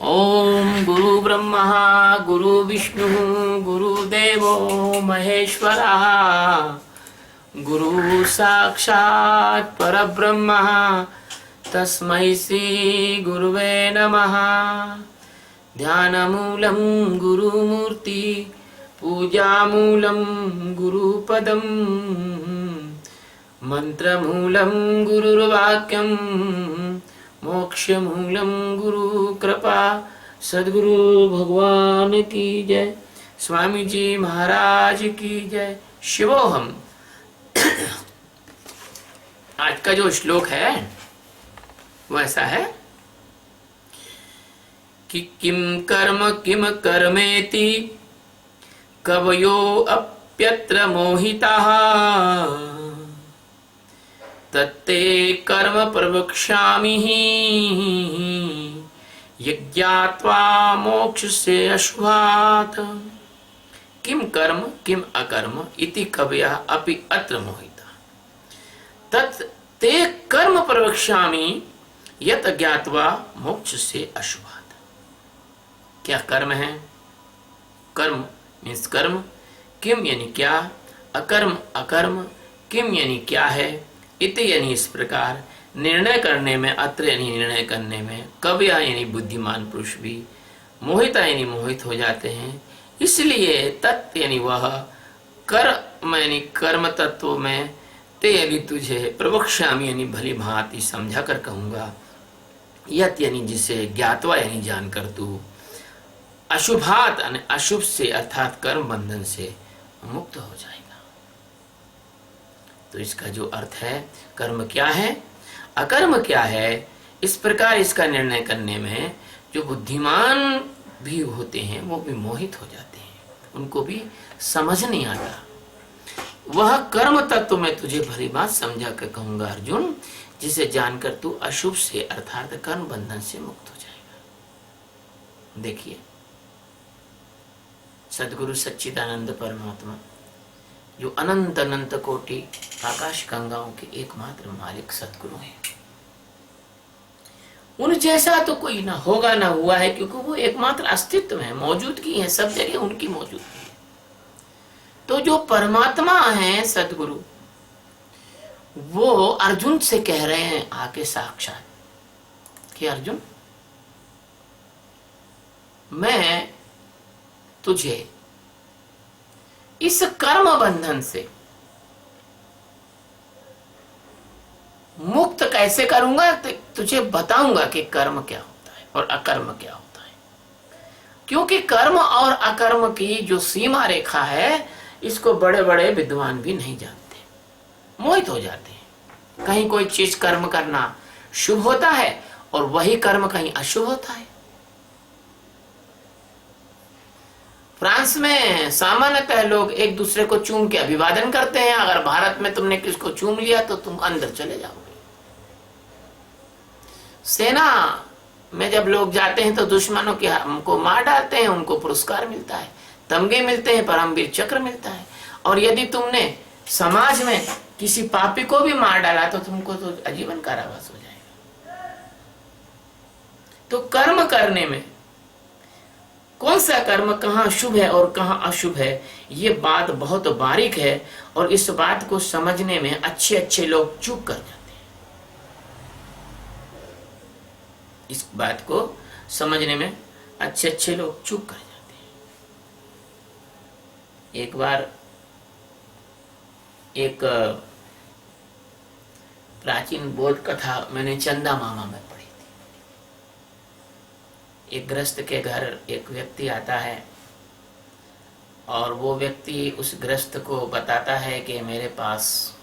ओम गुरु ब्रह्मा गुरु विष्णु गुरुदेवो महेश्वरः गुरु साक्षात् परब्रह्म तस्मै श्री गुरुवे नमः। ध्यानमूलं गुरुमूर्ति पूजामूलं गुरुपदं मंत्रमूलं गुरुर्वाक्यं मोक्षमूलं गुरु कृपा। सद्गुरु भगवान की जय। स्वामी जी महाराज की जय। शिवोहम। आज का जो श्लोक है वो ऐसा है कि किम कर्मेति कवयो अप्यत्र मोहिताः तत्ते कर्म प्रवक्ष्यामि यज्ञात्वा मोक्षसे अश्वात्। किम कर्म किम अकर्म इति कवयः अपि अत्र मोहिता तत्ते कर्म प्रवक्ष्यामि यत् ज्ञात्वा मोक्षसे अश्वात्। क्या कर्म है? कर्म मीन्स कर्म, किम यानी क्या, अकर्म अकर्म, किम यानी क्या है, इति यानी इस प्रकार, निर्णय करने में, अत्र यानी निर्णय करने में, कवया यानी बुद्धिमान पुरुष भी, मोहिता यानी मोहित हो जाते हैं। इसलिए तत् यानी वह, कर्म यानी कर्म तत्व में, ते यानी तुझे, प्रवक्ष्यामि यानी भली भांति समझा कर कहूंगा, यत यानी जिसे, ज्ञातवा यानी जानकर तू, अशुभात यानी अशुभ से अर्थात कर्म बंधन से मुक्त हो जाएगा। तो इसका जो अर्थ है, कर्म क्या है अकर्म क्या है, इस प्रकार इसका निर्णय करने में जो बुद्धिमान भी होते हैं वो भी मोहित हो जाते हैं, उनको भी समझ नहीं आता। वह कर्म तत्व में तुझे भली बात समझा कर कहूंगा अर्जुन, जिसे जानकर तू अशुभ से अर्थात कर्म बंधन से मुक्त हो जाएगा। देखिए, सदगुरु सच्चिदानंद परमात्मा जो अनंत अनंत कोटि आकाश गंगाओं के एकमात्र मालिक सदगुरु हैं, उन जैसा तो कोई ना होगा ना हुआ है, क्योंकि वो एकमात्र अस्तित्व है, मौजूदगी है, सब जगह उनकी मौजूदगी है। तो जो परमात्मा है सदगुरु, वो अर्जुन से कह रहे हैं आके साक्षात कि अर्जुन, मैं तुझे इस कर्म बंधन से मुक्त कैसे करूंगा, तुझे बताऊंगा कि कर्म क्या होता है और अकर्म क्या होता है। क्योंकि कर्म और अकर्म की जो सीमा रेखा है, इसको बड़े बड़े विद्वान भी नहीं जानते, मोहित हो जाते हैं। कहीं कोई चीज कर्म करना शुभ होता है और वही कर्म कहीं अशुभ होता है। फ्रांस में सामान्यतः लोग एक दूसरे को चूम के अभिवादन करते हैं। अगर भारत में तुमने किसको चूम लिया तो तुम अंदर चले जाओगे। सेना में जब लोग जाते हैं तो दुश्मनों की को मार डालते हैं, उनको पुरस्कार मिलता है, तमगे मिलते हैं, परमवीर चक्र मिलता है। और यदि तुमने समाज में किसी पापी को भी मार डाला तो तुमको तो आजीवन कारावास हो जाएगा। तो कर्म करने में कौन सा कर्म कहाँ शुभ है और कहाँ अशुभ है, ये बात बहुत बारीक है। और इस बात को समझने में अच्छे अच्छे लोग चूक कर जाते हैं। इस बात को समझने में अच्छे अच्छे लोग चूक कर जाते हैं। एक बार एक प्राचीन बोध कथा मैंने चंदा मामा में, एक गृहस्थ के घर एक व्यक्ति आता है और वो व्यक्ति उस गृहस्थ को बताता है कि मेरे पास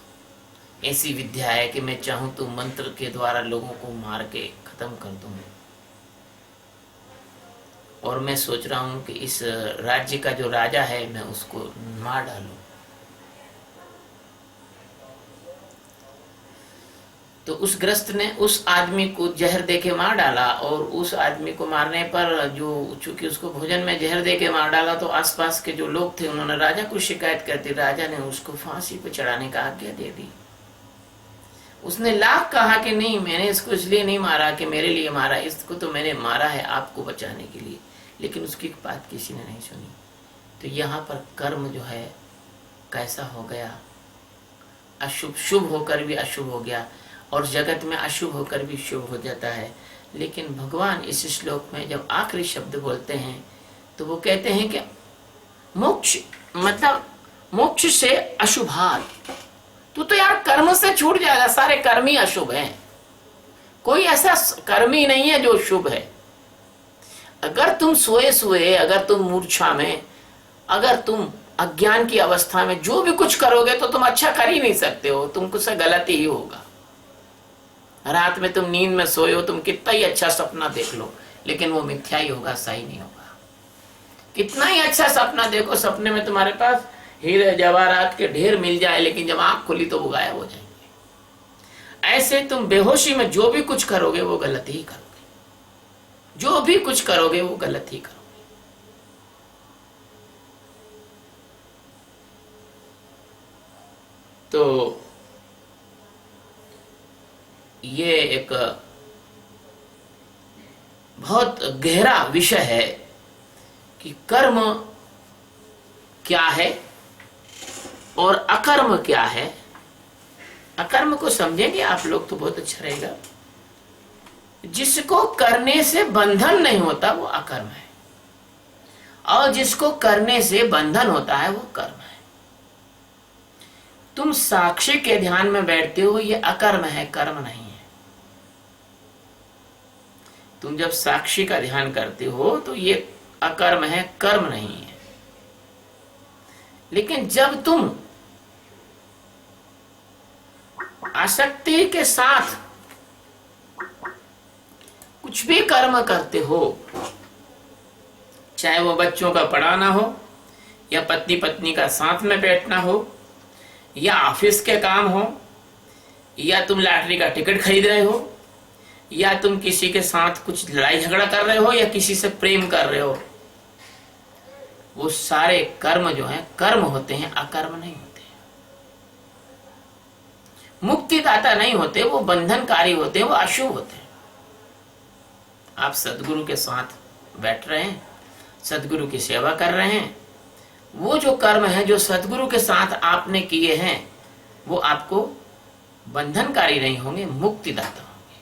ऐसी विद्या है कि मैं चाहूं तो मंत्र के द्वारा लोगों को मार के खत्म कर दूं, और मैं सोच रहा हूं कि इस राज्य का जो राजा है मैं उसको मार डालूं। तो उस ग्रस्त ने उस आदमी को जहर देके मार डाला, और उस आदमी को मारने पर जो, चूंकि उसको भोजन में जहर देके मार डाला, तो आसपास के जो लोग थे उन्होंने राजा को शिकायत कर दी। राजा ने उसको फांसी पर चढ़ाने का आज्ञा दे दी। उसने लाख कहा कि नहीं, मैंने इसको इसलिए नहीं मारा कि मेरे लिए मारा, इसको तो मैंने मारा है आपको बचाने के लिए, लेकिन उसकी बात किसी ने नहीं सुनी। तो यहाँ पर कर्म जो है कैसा हो गया, अशुभ शुभ होकर भी अशुभ हो गया, और जगत में अशुभ होकर भी शुभ हो जाता है। लेकिन भगवान इस श्लोक में जब आखिरी शब्द बोलते हैं तो वो कहते हैं कि मोक्ष मतलब मोक्ष से अशुभात। तो यार कर्म से छूट जाएगा, सारे कर्म ही अशुभ हैं, कोई ऐसा कर्म ही नहीं है जो शुभ है। अगर तुम सोए सोए, अगर तुम मूर्छा में, अगर तुम अज्ञान की अवस्था में जो भी कुछ करोगे तो तुम अच्छा कर ही नहीं सकते हो, तुमको से गलती ही होगा। रात में तुम नींद में सोए हो, तुम कितना ही अच्छा सपना देख लो, लेकिन वो मिथ्या ही होगा, सही नहीं होगा। कितना ही अच्छा सपना देखो, सपने में तुम्हारे पास हीरे जवाहरात के ढेर मिल जाए, लेकिन जब आंख खुली तो वो गायब हो जाएंगे। ऐसे तुम बेहोशी में जो भी कुछ करोगे वो गलत ही करोगे, जो भी कुछ करोगे वो गलत ही करोगे। तो ये एक बहुत गहरा विषय है कि कर्म क्या है और अकर्म क्या है। अकर्म को समझेंगे आप लोग तो बहुत अच्छा रहेगा। जिसको करने से बंधन नहीं होता वो अकर्म है, और जिसको करने से बंधन होता है वो कर्म है। तुम साक्षी के ध्यान में बैठते हो, ये अकर्म है, कर्म नहीं है। तुम जब साक्षी का ध्यान करते हो तो ये अकर्म है, कर्म नहीं है। लेकिन जब तुम आसक्ति के साथ कुछ भी कर्म करते हो, चाहे वो बच्चों का पढ़ाना हो, या पत्नी पत्नी का साथ में बैठना हो, या ऑफिस के काम हो, या तुम लॉटरी का टिकट खरीद रहे हो, या तुम किसी के साथ कुछ लड़ाई झगड़ा कर रहे हो, या किसी से प्रेम कर रहे हो, वो सारे कर्म जो हैं कर्म होते हैं, अकर्म नहीं होते। मुक्तिदाता नहीं होते, वो बंधनकारी होते हैं, वो अशुभ होते हैं। आप सदगुरु के साथ बैठ रहे हैं, सदगुरु की सेवा कर रहे हैं, वो जो कर्म है जो सदगुरु के साथ आपने किए हैं वो आपको बंधनकारी नहीं होंगे, मुक्तिदाता होंगे,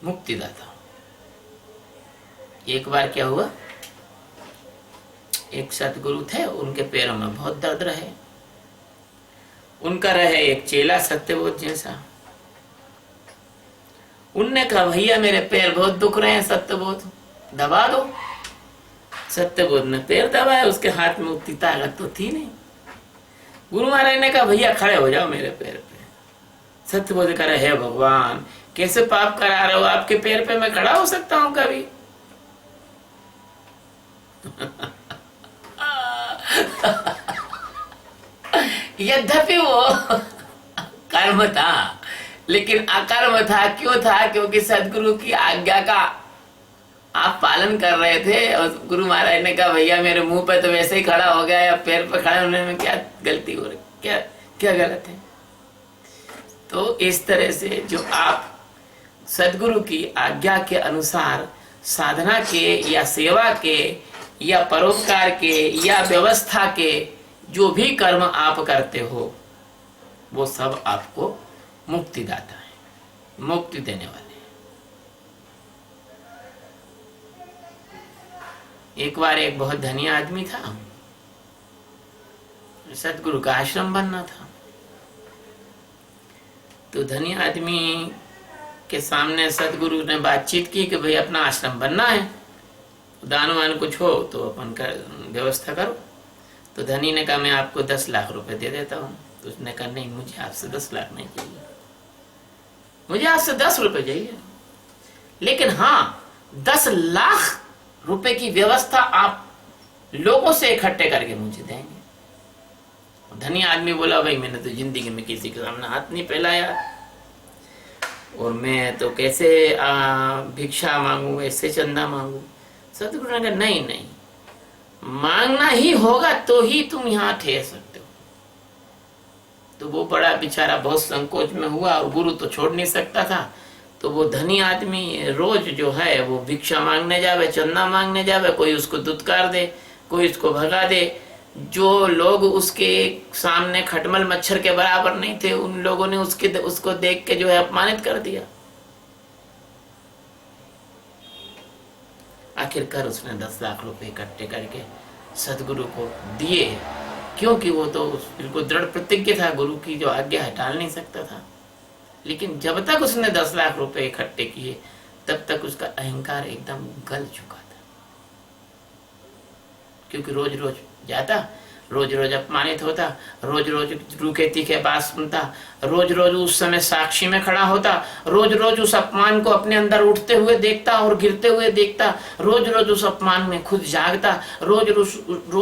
मुक्तिदाता। एक बार क्या हुआ, एक सतगुरु थे, उनके पैरों में बहुत दर्द रहे। उनका रहे एक चेला सत्यबोध जैसा। उनने कहा भैया मेरे पैर बहुत दुख रहे हैं सत्यबोध, दबा दो। सत्यबोध ने पैर दबाया, उसके हाथ में उतनी ताकत तो थी नहीं। गुरु महाराज ने कहा भैया खड़े हो जाओ मेरे पैर पे। सत्यबोध कह रहे, हे भगवान कैसे पाप करा रहे हो, आपके पैर पे मैं खड़ा हो सकता हूं कभी? यद्यपि वो कर्म था लेकिन अकर्म था। क्यों था? क्योंकि सदगुरु की आज्ञा का आप पालन कर रहे थे। और गुरु महाराज ने कहा भैया मेरे मुंह पे तो वैसे ही खड़ा हो गया, या पैर पे खड़ा होने में क्या गलती हो रही, क्या क्या गलत है? तो इस तरह से जो आप सदगुरु की आज्ञा के अनुसार साधना के या सेवा के या परोपकार के या व्यवस्था के जो भी कर्म आप करते हो वो सब आपको मुक्तिदाता है, मुक्ति देने वाले। एक बार एक बहुत धनी आदमी था, सतगुरु का आश्रम बनना था। तो धनी आदमी के सामने सतगुरु ने बातचीत की कि भाई अपना आश्रम बनना है, दान वान कुछ हो तो अपन का व्यवस्था करो। तो धनी ने कहा मैं आपको 10 लाख रुपए दे देता हूँ। तो उसने कहा नहीं, मुझे आपसे 10 लाख नहीं चाहिए, मुझे आपसे 10 रुपए चाहिए, लेकिन हाँ 10 लाख रुपए की व्यवस्था आप लोगों से इकट्ठे करके मुझे देंगे। धनी आदमी बोला भाई मैंने तो जिंदगी में किसी के सामने हाथ नहीं फैलाया, और मैं तो कैसे भिक्षा मांगू, ऐसे चंदा मांगू। सतगुरु ने कहा नहीं नहीं, मांगना ही होगा तो ही तुम यहाँ ठहर सकते हो। तो वो बड़ा बेचारा बहुत संकोच में हुआ और गुरु तो छोड़ नहीं सकता था। तो वो धनी आदमी रोज जो है वो भिक्षा मांगने जावे, चंदा मांगने जावे, कोई उसको दुत्कार दे, कोई उसको भगा दे। जो लोग उसके सामने खटमल मच्छर के बराबर नहीं थे, उन लोगों ने उसको देख के जो है अपमानित कर दिया। आखिरकार उसने 10 लाख रुपए इकट्ठे करके सदगुरु को दिए, क्योंकि वो तो बिल्कुल दृढ़ प्रतिज्ञ था, गुरु की जो आज्ञा है टाल नहीं सकता था। लेकिन जब तक उसने 10 लाख रुपए इकट्ठे किए तब तक उसका अहंकार एकदम गल चुका था, क्योंकि रोज रोज जाता, रोज रोज अपमानित होता, रोज रोज रूखे तीखे बात सुनता, रोज रोज उस समय साक्षी में खड़ा होता, रोज रोज उस अपमान को अपने अंदर उठते हुए देखता और गिरते हुए देखता, रोज रोज उस अपमान में खुद जागता, रोज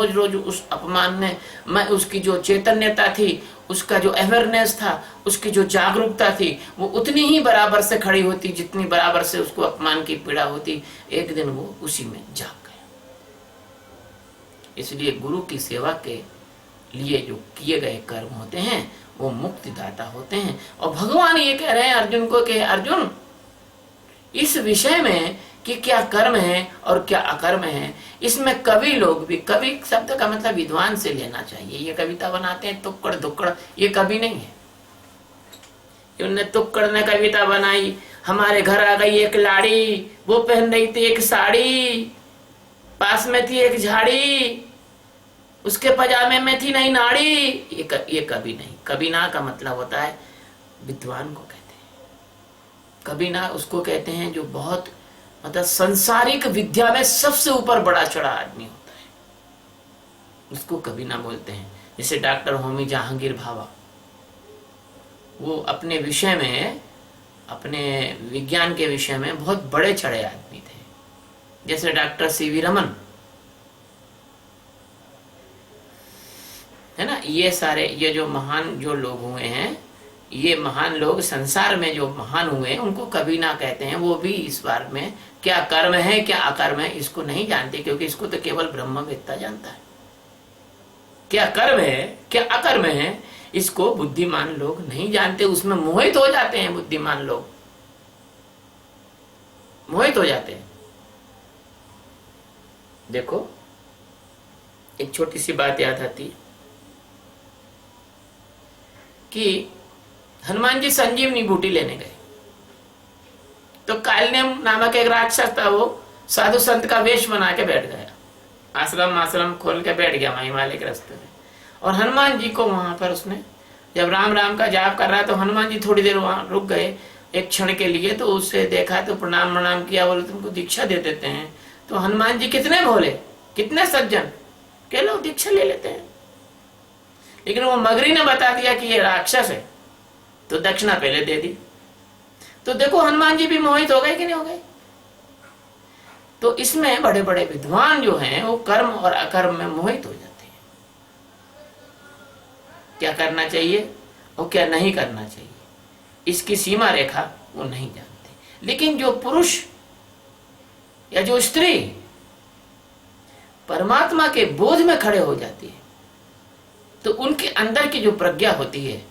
रोज उस अपमान में उसकी जो चैतन्यता थी, उसका जो अवेयरनेस था, उसकी जो जागरूकता थी, वो उतनी ही बराबर से खड़ी होती जितनी बराबर से उसको अपमान की पीड़ा होती। एक दिन वो उसी में जाग गया। इसलिए गुरु की सेवा के लिए जो किए गए कर्म होते हैं वो मुक्तिदाता होते हैं। और भगवान ये कह रहे हैं अर्जुन को कि अर्जुन, इस विषय में कि क्या कर्म है और क्या अकर्म है, इसमें कवि लोग भी, कवि शब्द का मतलब विद्वान से लेना चाहिए। ये कविता बनाते हैं तुक्कड़ दुक्कड़, ये कवि नहीं है। उन्होंने तुक्कड़ ने कविता बनाई, हमारे घर आ गई एक लाड़ी, वो पहन रही थी एक साड़ी, पास में थी एक झाड़ी, उसके पजामे में थी नई नाड़ी। ये कवि नहीं। कविना का मतलब होता है विद्वान को कहते हैं। कविना उसको कहते हैं जो बहुत मतलब संसारिक विद्या में सबसे ऊपर बड़ा चढ़ा आदमी होता है, उसको कविना बोलते हैं। जैसे डॉक्टर होमी जहांगीर भाभा, वो अपने विषय में, अपने विज्ञान के विषय में बहुत बड़े चढ़े आदमी थे। जैसे डॉक्टर सीवी रमन है ना, ये सारे ये जो महान जो लोग हुए हैं, ये महान लोग संसार में जो महान हुए हैं उनको कवि ना कहते हैं। वो भी इस बार में क्या कर्म है क्या अकर्म है इसको नहीं जानते, क्योंकि इसको तो केवल ब्रह्मवेत्ता जानता है। क्या कर्म है क्या अकर्म है इसको बुद्धिमान लोग नहीं जानते, उसमें मोहित हो जाते हैं। बुद्धिमान लोग मोहित हो जाते हैं। देखो एक छोटी सी बात याद आती है कि हनुमान जी संजीवनी बूटी लेने गए, तो कालनेम नामक एक राक्षस था, वो साधु संत का वेश बना के बैठ गया, आश्रम खोल के बैठ गया हिमालय के रास्ते में। और हनुमान जी को वहां पर उसने जब राम राम का जाप कर रहा, तो हनुमान जी थोड़ी देर वहां रुक गए एक क्षण के लिए, तो उससे देखा तो प्रणाम किया, बोले तुमको दीक्षा दे देते हैं। तो हनुमान जी कितने भोले, कितने सज्जन के लोग दीक्षा ले लेते हैं। लेकिन वो मगरी ने बता दिया कि ये राक्षस है, तो दक्षिणा पहले दे दी। तो देखो हनुमान जी भी मोहित हो गए कि नहीं हो गए। तो इसमें बड़े बड़े विद्वान जो हैं वो कर्म और अकर्म में मोहित हो जाते हैं। क्या करना चाहिए और क्या नहीं करना चाहिए, इसकी सीमा रेखा वो नहीं जानते। लेकिन जो पुरुष या जो स्त्री परमात्मा के बोध में खड़े हो जाती है, तो उनके अंदर की जो प्रज्ञा होती है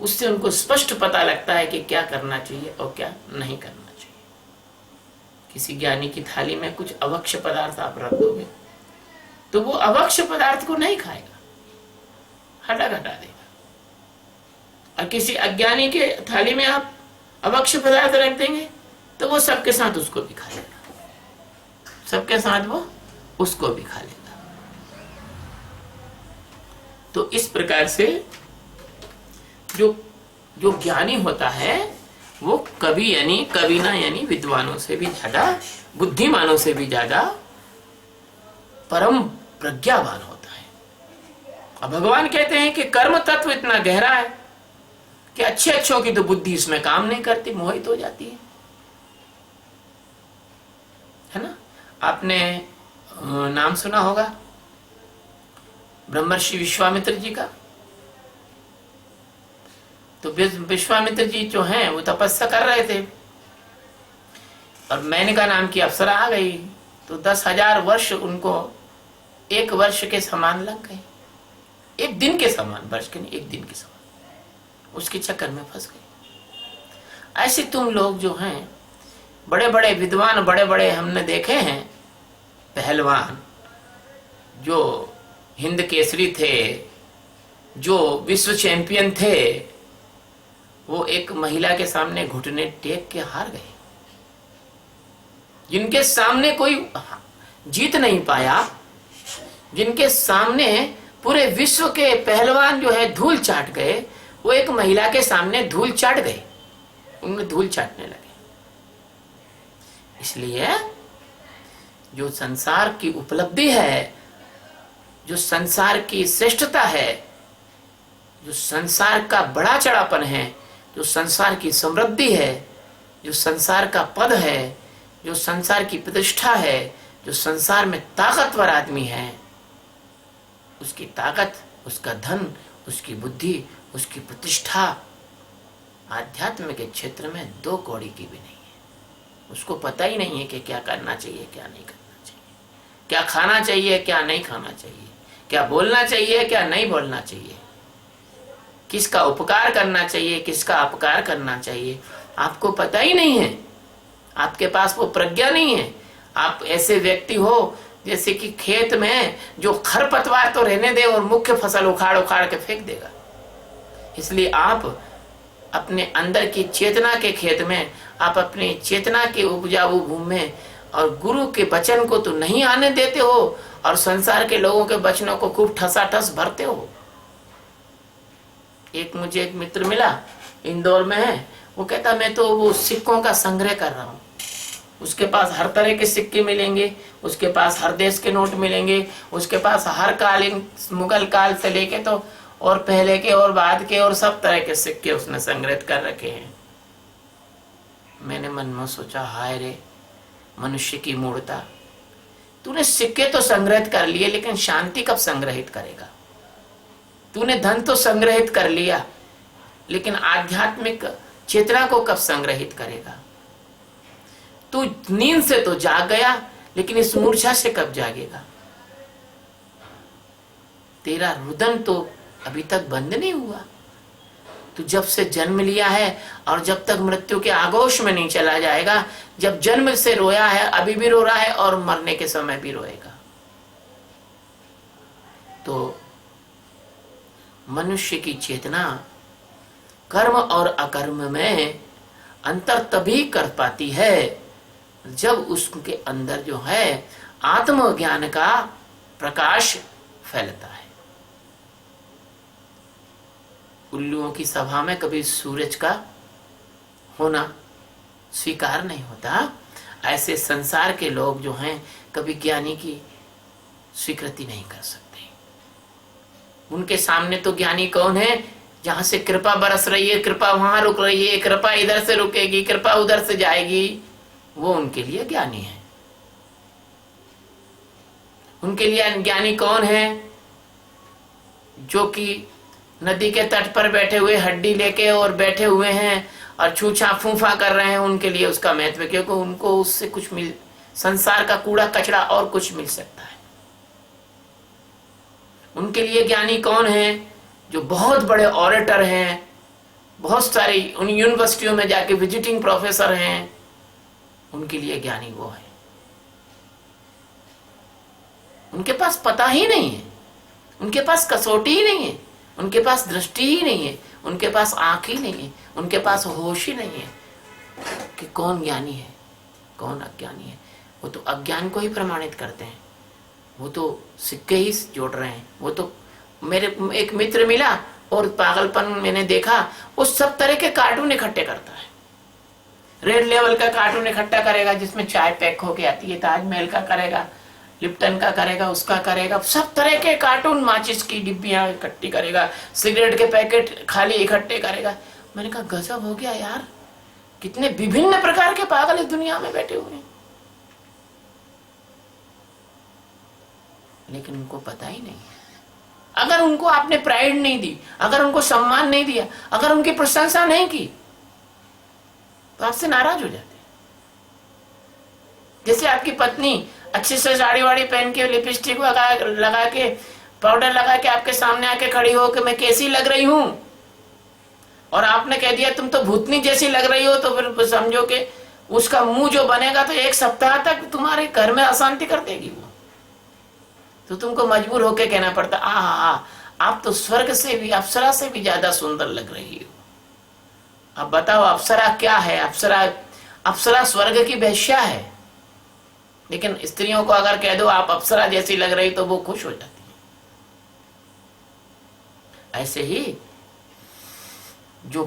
उससे उनको स्पष्ट पता लगता है कि क्या करना चाहिए और क्या नहीं करना चाहिए। किसी ज्ञानी की थाली में कुछ अवक्ष पदार्थ आप रख दोगे तो वो अवक्ष पदार्थ को नहीं खाएगा, हटा देगा। और किसी अज्ञानी के थाली में आप अवक्ष पदार्थ रख देंगे तो वो सबके साथ उसको भी खा लेगा, सबके साथ वो उसको भी खा लेगा। तो इस प्रकार से जो ज्ञानी होता है वो कवि यानी कविना यानी विद्वानों से भी ज्यादा, बुद्धिमानों से भी ज्यादा परम प्रज्ञावान होता है। और भगवान कहते हैं कि कर्म तत्व इतना गहरा है कि अच्छों की तो बुद्धि इसमें काम नहीं करती, मोहित हो जाती है ना। आपने नाम सुना होगा ब्रह्मर्षि विश्वामित्र जी का। तो विश्वामित्र जी जो हैं वो तपस्या कर रहे थे और मेनका नाम की अप्सरा आ गई, तो 10,000 वर्ष उनको एक वर्ष के समान लग गए, एक दिन के समान, वर्ष के नहीं एक दिन के समान। उसके चक्कर में फंस गए। ऐसे तुम लोग जो हैं बड़े बड़े विद्वान, बड़े बड़े हमने देखे हैं पहलवान, जो हिंद केसरी थे, जो विश्व चैंपियन थे, वो एक महिला के सामने घुटने टेक के हार गए। जिनके सामने कोई जीत नहीं पाया, जिनके सामने पूरे विश्व के पहलवान जो है धूल चाट गए, वो एक महिला के सामने धूल चाट गए, उनमें धूल चाटने लगे। इसलिए जो संसार की उपलब्धि है, जो संसार की श्रेष्ठता है, जो संसार का बड़ा चढ़ापन है, जो संसार की समृद्धि है, जो संसार का पद है, जो संसार की प्रतिष्ठा है, जो संसार में ताकतवर आदमी है, उसकी ताकत, उसका धन, उसकी बुद्धि, उसकी प्रतिष्ठा आध्यात्म के क्षेत्र में 2 कौड़ी की भी नहीं है। उसको पता ही नहीं है कि क्या करना चाहिए, क्या नहीं करना चाहिए, क्या खाना चाहिए, क्या नहीं खाना चाहिए, क्या बोलना चाहिए, क्या नहीं बोलना चाहिए, किसका उपकार करना चाहिए, किसका अपकार करना चाहिए, आपको पता ही नहीं है। आपके पास वो प्रज्ञा नहीं है। आप ऐसे व्यक्ति हो जैसे कि खेत में जो खरपतवार तो रहने दे और मुख्य फसल उखाड़ उखाड़ के फेंक देगा। इसलिए आप अपने अंदर की चेतना के खेत में, आप अपनी चेतना के उपजाऊ भूमि में और गुरु के वचन को तो नहीं आने देते हो, और संसार के लोगों के वचनों को खूब ठसाठस भरते हो। मुझे एक मित्र मिला, इंदौर में है, वो कहता मैं तो वो सिक्कों का संग्रह कर रहा हूँ। उसके पास हर तरह के सिक्के मिलेंगे, उसके पास हर देश के नोट मिलेंगे, उसके पास हर कालीन, मुगल काल से लेके तो और पहले के और बाद के और सब तरह के सिक्के उसने संग्रहित कर रखे हैं। मैंने मन में सोचा, हाय रे मनुष्य की मूर्खता, तूने सिक्के तो संग्रहित कर लिए, लेकिन शांति कब संग्रहित करेगा? तूने धन तो संग्रहित कर लिया, लेकिन आध्यात्मिक चेतना को कब संग्रहित करेगा? तू नींद से तो जाग गया, लेकिन इस मूर्छा से कब जागेगा? तेरा रुदन तो अभी तक बंद नहीं हुआ। तू जब से जन्म लिया है और जब तक मृत्यु के आगोश में नहीं चला जाएगा, जब जन्म से रोया है, अभी भी रो रहा है और मरने के समय भी रोएगा। तो मनुष्य की चेतना कर्म और अकर्म में अंतर तभी कर पाती है जब उसके अंदर जो है आत्मज्ञान का प्रकाश फैलता है। उल्लुओं की सभा में कभी सूरज का होना स्वीकार नहीं होता। ऐसे संसार के लोग जो हैं कभी ज्ञानी की स्वीकृति नहीं कर सकते। उनके सामने तो ज्ञानी कौन है? जहां से कृपा बरस रही है, कृपा वहां रुक रही है, कृपा इधर से रुकेगी, कृपा उधर से जाएगी, वो उनके लिए ज्ञानी है। उनके लिए ज्ञानी कौन है? जो कि नदी के तट पर बैठे हुए हड्डी लेके और बैठे हुए हैं और छूछा फूफा कर रहे हैं, उनके लिए उसका महत्व, क्योंकि उनको उससे कुछ मिल, संसार का कूड़ा कचरा और कुछ मिल सकता है। उनके लिए ज्ञानी कौन है? जो बहुत बड़े ऑरेटर हैं, बहुत सारी उन यूनिवर्सिटियों में जाके विजिटिंग प्रोफेसर हैं, उनके लिए ज्ञानी वो है। उनके पास पता ही नहीं है, उनके पास कसौटी ही नहीं है, उनके पास दृष्टि ही नहीं है, उनके पास आंख ही नहीं है, उनके पास होश ही नहीं है कि कौन ज्ञानी है कौन अज्ञानी है। वो तो अज्ञान को ही प्रमाणित करते हैं, वो तो सिक्के ही जोड़ रहे हैं। वो तो मेरे एक मित्र मिला और पागलपन मैंने देखा, वो सब तरह के कार्टून इकट्ठे करता है। रेड लेवल का कार्टून इकट्ठा करेगा जिसमें चाय पैक होके आती है, ताजमहल का करेगा, लिप्टन का करेगा, उसका करेगा, सब तरह के कार्टून, माचिस की डिब्बियां इकट्ठी करेगा, सिगरेट के पैकेट खाली इकट्ठे करेगा। मैंने कहा गजब हो गया यार, कितने विभिन्न प्रकार के पागल इस दुनिया में बैठे हुए हैं, लेकिन उनको पता ही नहीं है। अगर उनको आपने प्राइड नहीं दी, अगर उनको सम्मान नहीं दिया, अगर उनकी प्रशंसा नहीं की, तो आपसे नाराज हो जाते। जैसे आपकी पत्नी अच्छे से साड़ी वाड़ी पहन के, लिपस्टिक लगा के, पाउडर लगा के आपके सामने आके खड़ी हो कि मैं कैसी लग रही हूं, और आपने कह दिया तुम तो भूतनी जैसी लग रही हो, तो फिर समझो कि उसका मुंह जो बनेगा तो 1 सप्ताह तक तुम्हारे घर में अशांति कर देगी वो। तो तुमको मजबूर होके कहना पड़ता, आप तो स्वर्ग से भी, अप्सरा से भी ज्यादा सुंदर लग रही हो। अब बताओ अप्सरा क्या है? अप्सरा स्वर्ग की वेश्या है। लेकिन स्त्रियों को अगर कह दो आप अप्सरा जैसी लग रही तो वो खुश हो जाती है। ऐसे ही जो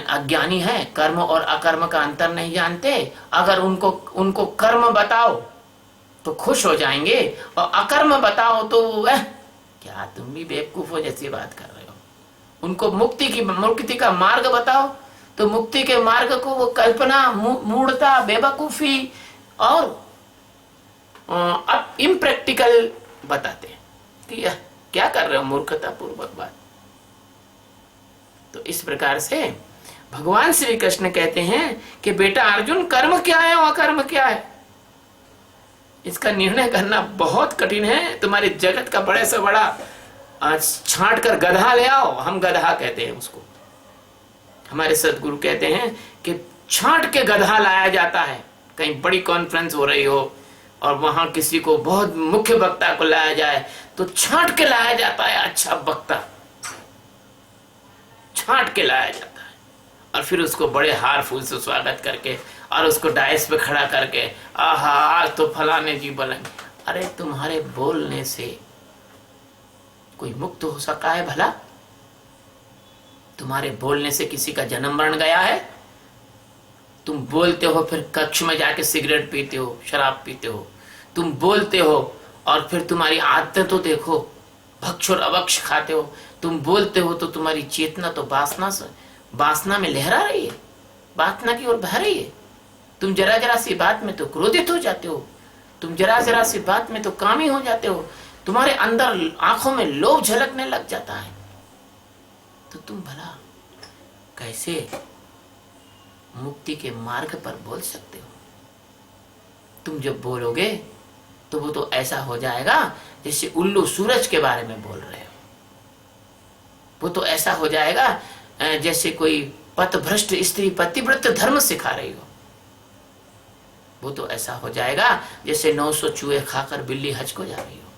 अज्ञानी है, कर्म और अकर्म का अंतर नहीं जानते, अगर उनको कर्म बताओ तो खुश हो जाएंगे, और अकर्म बताओ तो क्या तुम भी बेवकूफों जैसी बात कर रहे हो। उनको मुक्ति का मार्ग बताओ तो मुक्ति के मार्ग को वो कल्पना, मूढ़ता, बेवकूफी और अब इम्प्रैक्टिकल बताते हैं कि क्या कर रहे हो, मूर्खता पूर्वक बात। तो इस प्रकार से भगवान श्री कृष्ण कहते हैं कि बेटा अर्जुन, कर्म क्या है और अकर्म क्या है, इसका निर्णय करना बहुत कठिन है। तुम्हारे जगत का बड़े से बड़ा छांट कर गधा ले आओ, हम गधा कहते हैं उसको। हमारे सदगुरु कहते हैं कि छांट के गधा लाया जाता है। कहीं बड़ी कॉन्फ्रेंस हो रही हो और वहां किसी को बहुत मुख्य वक्ता को लाया जाए तो छांट के लाया जाता है, अच्छा वक्ता छांट के लाया जाता है, और फिर उसको बड़े हार फूल से स्वागत करके और उसको डायस पे खड़ा करके, आहा आज तो फलाने जी बोलेंगे। अरे तुम्हारे बोलने से कोई मुक्त हो सका है भला? तुम्हारे बोलने से किसी का जन्म मरण गया है? तुम बोलते हो फिर कक्ष में जाके सिगरेट पीते हो, शराब पीते हो। तुम बोलते हो और फिर तुम्हारी आदतें तो देखो, भक्ष और अभक्ष खाते हो। तुम बोलते हो तो तुम्हारी चेतना तो वासना में लहरा रही है, वासना की ओर बह रही है। तुम जरा जरा सी बात में तो क्रोधित हो जाते हो, तुम जरा जरा सी बात में तो कामी हो जाते हो, तुम्हारे अंदर आंखों में लोभ झलकने लग जाता है। तो तुम भला कैसे मुक्ति के मार्ग पर बोल सकते हो? तुम जब बोलोगे तो वो तो ऐसा हो जाएगा जैसे उल्लू सूरज के बारे में बोल रहे हो। वो तो ऐसा हो जाएगा जैसे कोई पथभ्रष्ट स्त्री पतिव्रत धर्म सिखा रही हो। वो तो ऐसा हो जाएगा जैसे 900 चूहे खाकर बिल्ली हज को जा रही हो।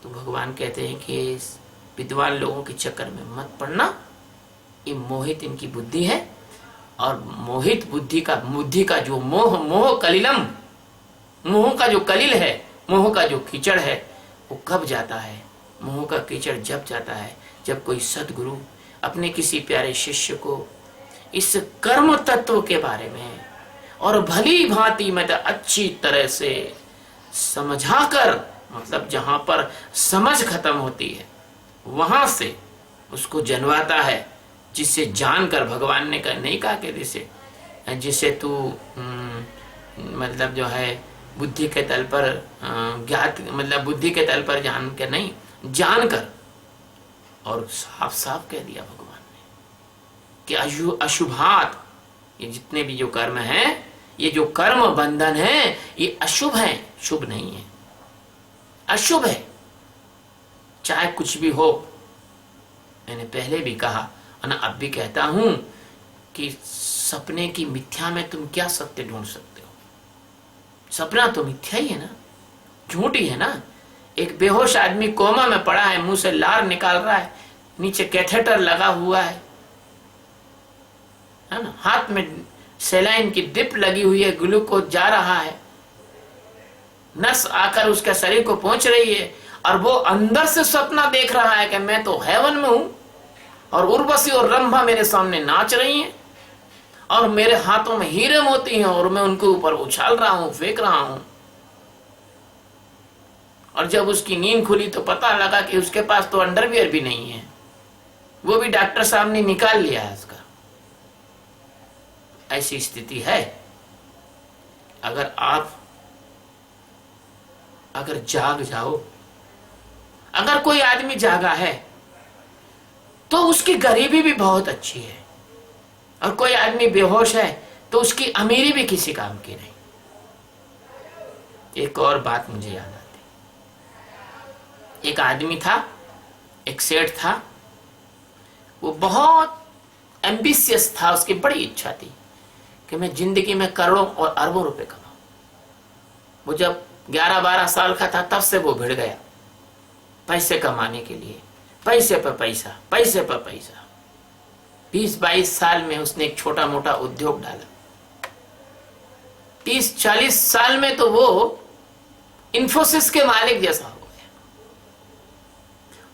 तो भगवान कहते हैं कि विद्वान लोगों के चक्कर में मत पड़ना, ये मोहित इनकी बुद्धि है, और मोहित बुद्धि का जो मोह कलिलम, मोह का जो कलिल है, मोह का जो कीचड़ है, वो कब जाता है? मोह का कीचड़ जब जाता है जब कोई सदगुरु अपने किसी प्यारे शिष्य को इस कर्म तत्व के बारे में और भली भांति मतलब अच्छी तरह से समझाकर, मतलब जहां पर समझ खत्म होती है वहां से उसको जनवाता है, जिससे जानकर भगवान ने नहीं कहा कि जिसे तू मतलब जो है बुद्धि के तल पर ज्ञात, मतलब बुद्धि के तल पर जान के नहीं, जानकर। और साफ साफ कह दिया भगवान ने कि अशुभात, ये जितने भी जो कर्म हैं, ये जो कर्म बंधन है, ये अशुभ है, शुभ नहीं है, अशुभ है। चाहे कुछ भी हो, मैंने पहले भी कहा और अब भी कहता हूं कि सपने की मिथ्या में तुम क्या सत्य ढूंढ सकते हो? सपना तो मिथ्या ही है ना, झूठी है ना। एक बेहोश आदमी कोमा में पड़ा है, मुंह से लार निकाल रहा है, नीचे कैथेटर लगा हुआ है ना, हाथ में सेलाइन की डिप लगी हुई है, ग्लूकोज जा रहा है, नस आकर उसके शरीर को पहुंच रही है, और वो अंदर से सपना देख रहा है कि मैं तो हेवन में हूं और उर्वशी और रंभा मेरे सामने नाच रही हैं और मेरे हाथों में हीरे मोती हैं और मैं उनके ऊपर उछाल रहा हूं, फेंक रहा हूं। और जब उसकी नींद खुली तो पता लगा कि उसके पास तो अंडरवियर भी नहीं है, वो भी डॉक्टर साहब ने निकाल लिया है उसका। ऐसी स्थिति है। अगर जाग जाओ, अगर कोई आदमी जागा है तो उसकी गरीबी भी बहुत अच्छी है, और कोई आदमी बेहोश है तो उसकी अमीरी भी किसी काम की नहीं। एक और बात मुझे याद आती, एक आदमी था, एक सेठ था, वो बहुत एम्बिशियस था, उसकी बड़ी इच्छा थी कि मैं जिंदगी में करोड़ों और अरबों रुपए कमाऊं। वो जब 11-12 साल का था तब से वो भिड़ गया पैसे कमाने के लिए, पैसे पर पैसा, पैसे पर पैसा। 20-22 साल में उसने एक छोटा मोटा उद्योग डाला। 30-40 साल में तो वो इंफोसिस के मालिक जैसा हो गया,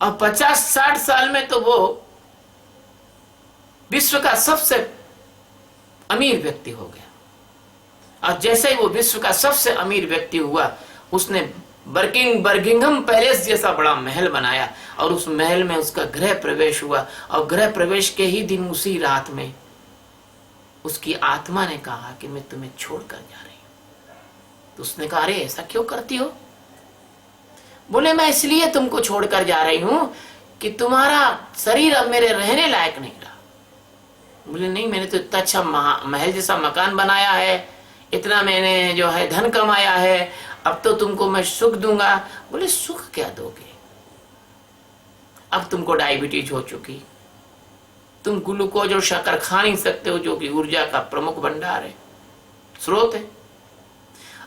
और 50-60 साल में तो वो विश्व का सबसे अमीर व्यक्ति हो गया। और जैसे ही वो विश्व का सबसे अमीर व्यक्ति हुआ, उसने बर्किंघम पैलेस जैसा बड़ा महल बनाया, और उस महल में उसका गृह प्रवेश हुआ। और गृह प्रवेश के ही दिन, उसी रात में उसकी आत्मा ने कहा कि मैं तुम्हें छोड़कर जा रही हूं। तो उसने कहा, अरे ऐसा क्यों करती हो? बोले, मैं इसलिए तुमको छोड़कर जा रही हूं कि तुम्हारा शरीर अब मेरे रहने लायक नहीं रहा। बोले, नहीं, मैंने तो इतना अच्छा महल जैसा मकान बनाया है, इतना मैंने जो है धन कमाया है, अब तो तुमको मैं सुख दूंगा। बोले, सुख क्या दोगे? अब तुमको डायबिटीज हो चुकी, तुम ग्लूकोज और शक्कर खा नहीं सकते हो, जो कि ऊर्जा का प्रमुख भंडार है, स्रोत है।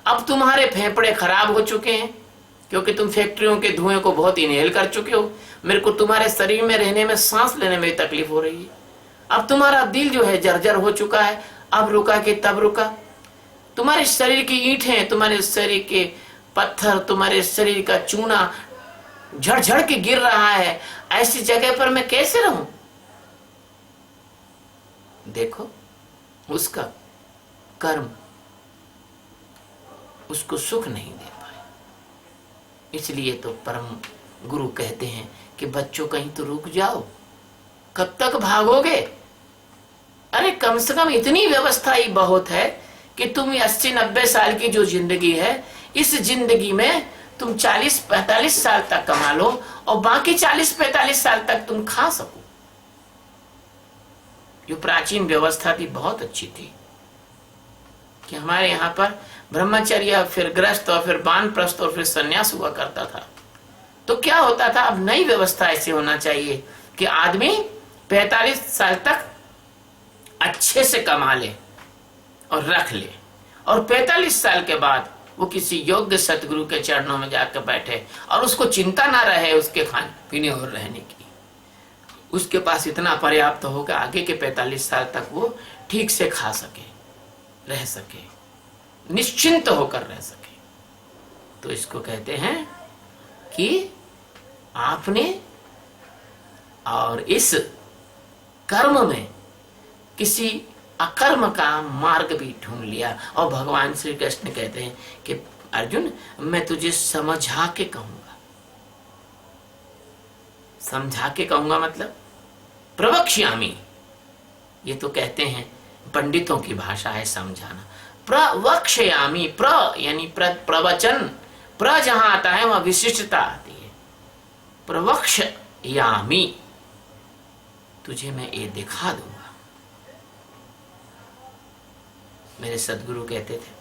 अब तुम्हारे फेफड़े खराब हो चुके हैं क्योंकि तुम फैक्ट्रियों के धुएं को बहुत इनहेल कर चुके हो। मेरे को तुम्हारे शरीर में रहने में, सांस लेने में तकलीफ हो रही है। अब तुम्हारा दिल जो है जर्जर हो चुका है, अब रुका कि तब रुका। तुम्हारे शरीर की ईंटें, तुम्हारे शरीर के पत्थर, तुम्हारे शरीर का चूना झड़ के गिर रहा है, ऐसी जगह पर मैं कैसे रहूं? देखो, उसका कर्म उसको सुख नहीं दे पाए। इसलिए तो परम गुरु कहते हैं कि बच्चों, कहीं तो रुक जाओ, कब तक भागोगे? अरे कम से कम इतनी व्यवस्था ही बहुत है कि तुम 80-90 साल की जो जिंदगी है, इस जिंदगी में तुम 40-45 साल तक कमा लो, और बाकी 40-45 साल तक तुम खा सको। जो प्राचीन व्यवस्था थी बहुत अच्छी थी कि हमारे यहाँ पर ब्रह्मचर्य, फिर गृहस्थ, और फिर वानप्रस्थ, और फिर संन्यास हुआ करता था। तो क्या होता था, अब नई व्यवस्था ऐसी होना चाहिए कि आदमी 45 साल तक अच्छे से कमा ले और रख ले, और 45 साल के बाद वो किसी योग्य सतगुरु के चरणों में जाकर बैठे, और उसको चिंता ना रहे उसके खाने पीने और रहने की। उसके पास इतना पर्याप्त होगा, आगे के 45 साल तक वो ठीक से खा सके, रह सके, निश्चिंत होकर रह सके। तो इसको कहते हैं कि आपने और इस कर्म में किसी अकर्म का मार्ग भी ढूंढ लिया। और भगवान श्री कृष्ण कहते हैं कि अर्जुन, मैं तुझे समझा के कहूंगा। समझा के कहूंगा मतलब प्रवक्ष्यामि, ये तो कहते हैं पंडितों की भाषा है समझाना। प्रवक्ष्यामि, प्र यानी प्रवचन, प्र जहां आता है वहां विशिष्टता आती है। प्रवक्ष्यामि, तुझे मैं ये दिखा दूंगा। मेरे सदगुरु कहते थे,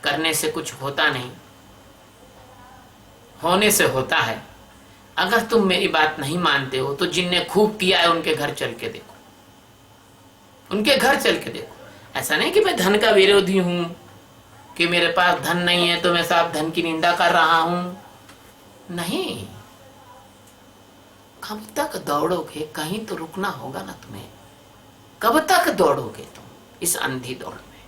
करने से कुछ होता नहीं, होने से होता है। अगर तुम मेरी बात नहीं मानते हो तो जिनने खूब किया है उनके घर चल के देखो, उनके घर चल के देखो। ऐसा नहीं कि मैं धन का विरोधी हूं, कि मेरे पास धन नहीं है तो मैं साफ धन की निंदा कर रहा हूं, नहीं। कब तक दौड़ोगे? कहीं तो रुकना होगा ना तुम्हें। कब तक दौड़ोगे तुम इस अंधी दौड़ में?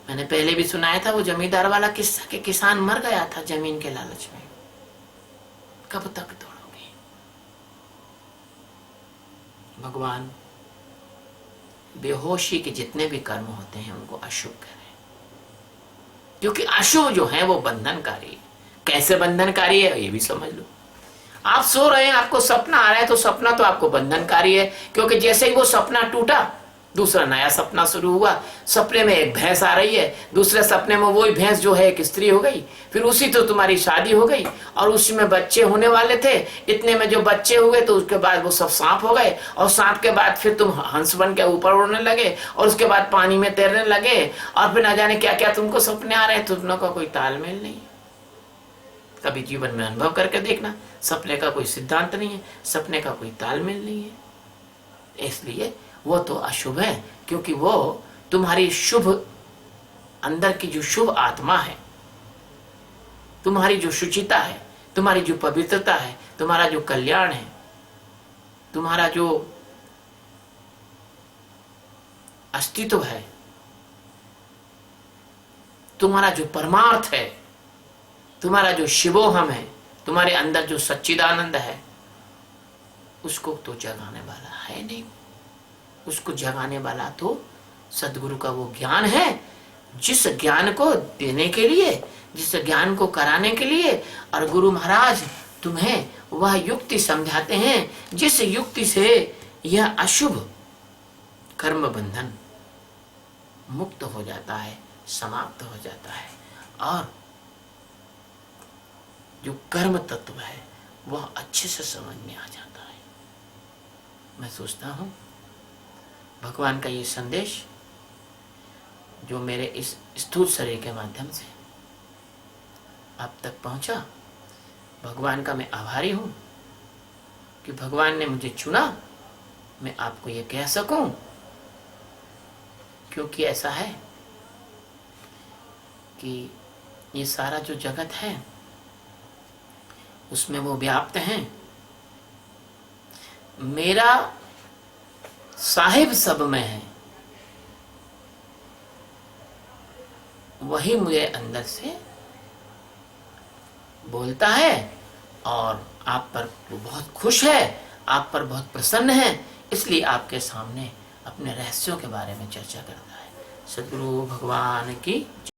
मैंने पहले भी सुनाया था वो जमींदार वाला किस्सा कि किसान मर गया था जमीन के लालच में। कब तक दौड़ोगे? भगवान बेहोशी के जितने भी कर्म होते हैं उनको अशुभ करें, क्योंकि अशुभ जो है वो बंधनकारी है। कैसे बंधनकारी है ये भी समझ लो। आप सो रहे हैं, आपको सपना आ रहा है, तो सपना तो आपको बंधनकारी है, क्योंकि जैसे ही वो सपना टूटा दूसरा नया सपना शुरू हुआ। सपने में एक भैंस आ रही है, दूसरे सपने में वही भैंस जो है एक स्त्री हो गई, फिर उसी तो तुम्हारी शादी हो गई, और उसमें बच्चे होने वाले थे। इतने में जो बच्चे हुए तो उसके बाद वो सब सांप हो गए, और सांप के बाद फिर तुम हंस बन के ऊपर उड़ने लगे, और उसके बाद पानी में तैरने लगे, और फिर न जाने क्या क्या तुमको सपने आ रहे हैं। तुम लोग का कोई तालमेल नहीं है। कभी जीवन में अनुभव करके देखना, सपने का कोई सिद्धांत नहीं है, सपने का कोई तालमेल नहीं है। इसलिए वो तो अशुभ है, क्योंकि वो तुम्हारी शुभ, अंदर की जो शुभ आत्मा है, तुम्हारी जो शुचिता है, तुम्हारी जो पवित्रता है, तुम्हारा जो कल्याण है, तुम्हारा जो अस्तित्व है, तुम्हारा जो परमार्थ है, तुम्हारा जो शिवोहम है, तुम्हारे अंदर जो सच्चिदानंद है, उसको तो जगाने वाला है नहीं। उसको जगाने वाला तो सदगुरु का वो ज्ञान है, जिस ज्ञान को देने के लिए, जिस ज्ञान को कराने के लिए, और गुरु महाराज तुम्हें वह युक्ति समझाते हैं, जिस युक्ति से यह अशुभ कर्म बंधन मुक्त हो जाता है, समाप्त हो जाता है, और जो कर्म तत्व है वह अच्छे से समझ में आ जाता है। मैं सोचता हूँ भगवान का ये संदेश जो मेरे इस स्थूल शरीर के माध्यम से आप तक पहुंचा, भगवान का मैं आभारी हूँ कि भगवान ने मुझे चुना, मैं आपको ये कह सकूं। क्योंकि ऐसा है कि ये सारा जो जगत है उसमें वो व्याप्त हैं। मेरा साहिब सब में है, वही मुझे अंदर से बोलता है, और आप पर वो बहुत खुश है, आप पर बहुत प्रसन्न है, इसलिए आपके सामने अपने रहस्यों के बारे में चर्चा करता है। सद्गुरु भगवान की